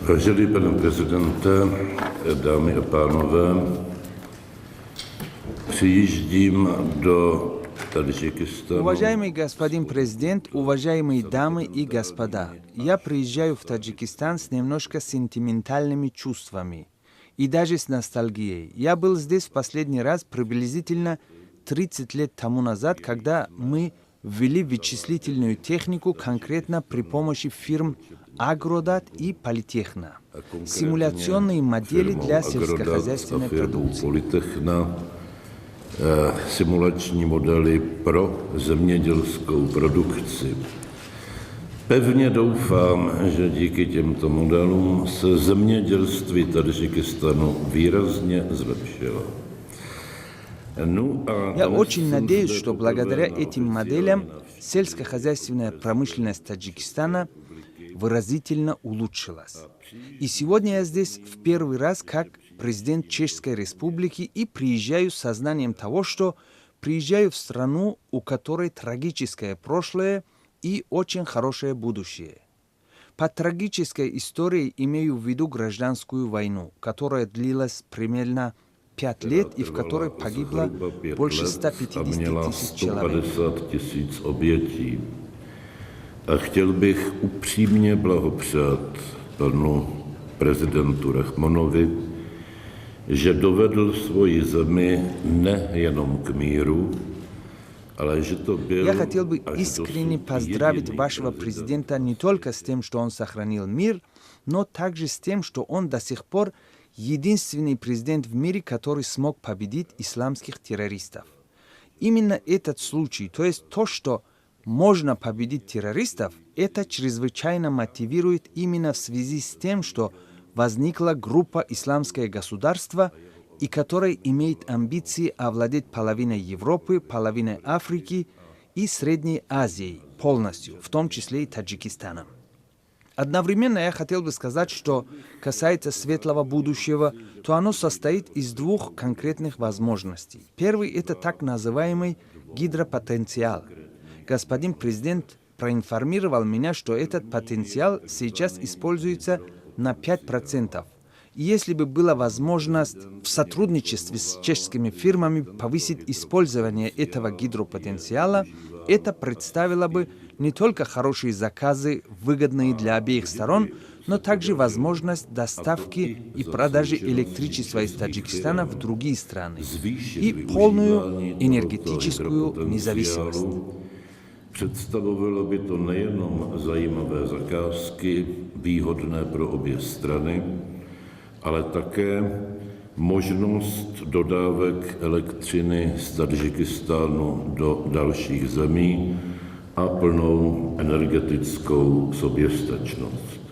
Vážený pane prezidente, dámy a pánové, přijíždím do Таджикистана. Уважаемый господин президент, уважаемые дамы и господа, я приезжаю в Таджикистан с немножко сентиментальными чувствами и даже с ностальгией. Я был здесь в последний раз приблизительно 30 лет тому назад, когда мы ввели вычислительную технику конкретно при помощи фирм Агродат и Политехна. Симуляционные модели для сельскохозяйственной продукции. Simulační modely pro zemědělskou produkci. Pevně doufám, že díky těmto modelům se zemědělství Tadžikistanu výrazně zlepšilo. Я очень надеюсь, что благодаря этим моделям сельскохозяйственная промышленность Таджикистана выразительно улучшилась. И сегодня я здесь в первый раз как президент Чешской Республики и приезжаю с сознанием того, что приезжаю в страну, у которой трагическое прошлое и очень хорошее будущее. Под трагической историей имею в виду гражданскую войну, которая длилась примерно 5 лет и в которой погибло больше 150 тысяч человек. A chtěl bych upřímně blahopřát panu prezidentu Rahmonovi, že dovedl svoji zemi nejenom k míru, ale že to byl... Я хотел бы искренне поздравить вашего президента не только с тем, что он сохранил мир, но также с тем, что он до сих пор единственный президент в мире, который смог победить исламских террористов. Именно этот случай, то есть то, что можно победить террористов, это чрезвычайно мотивирует именно в связи с тем, что возникла группа «Исламское государство», и которая имеет амбиции овладеть половиной Европы, половиной Африки и Средней Азии полностью, в том числе и Таджикистаном. Одновременно я хотел бы сказать, что касается светлого будущего, то оно состоит из двух конкретных возможностей. Первый – это так называемый гидропотенциал. Господин президент проинформировал меня, что этот потенциал сейчас используется на 5%. И если бы была возможность в сотрудничестве с чешскими фирмами повысить использование этого гидропотенциала, это представило бы не только хорошие заказы, выгодные для обеих сторон, но также возможность доставки и продажи электричества из Таджикистана в другие страны и полную энергетическую независимость. Představovalo by to nejenom zajímavé zakázky, výhodné pro obě strany, ale také možnost dodávek elektřiny z Tadžikistánu do dalších zemí a plnou energetickou soběstačnost.